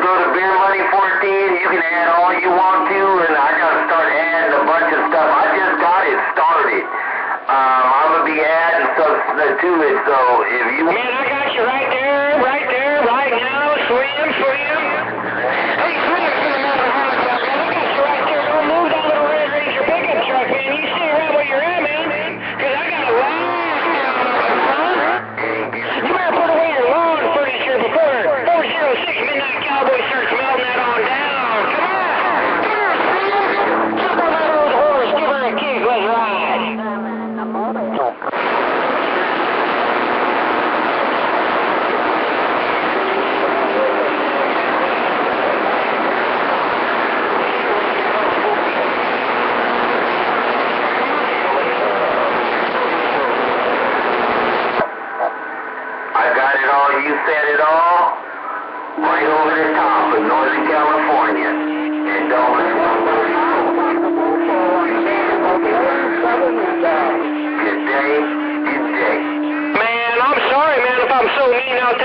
go to Beer Money 14. You can add all you want to, and I got to start adding a bunch of stuff. I just got it started. I'm going to be adding stuff to it, so if you... Man, I got you right there, right now. Swim. Hey, Swim, man, I got you right there. Don't move that little Red Ranger pickup truck, man. You stay right where you're at, man. Because I got a lot down. You better put away your lawn furniture before 406 Midnight Cowboy starts melting that on down. Come on, Swim. Jump on that old horse. Give her a kick. Let's ride. You said it all right over the top of Northern California. And don't Good day. Man, I'm sorry, man, if I'm so mean out there.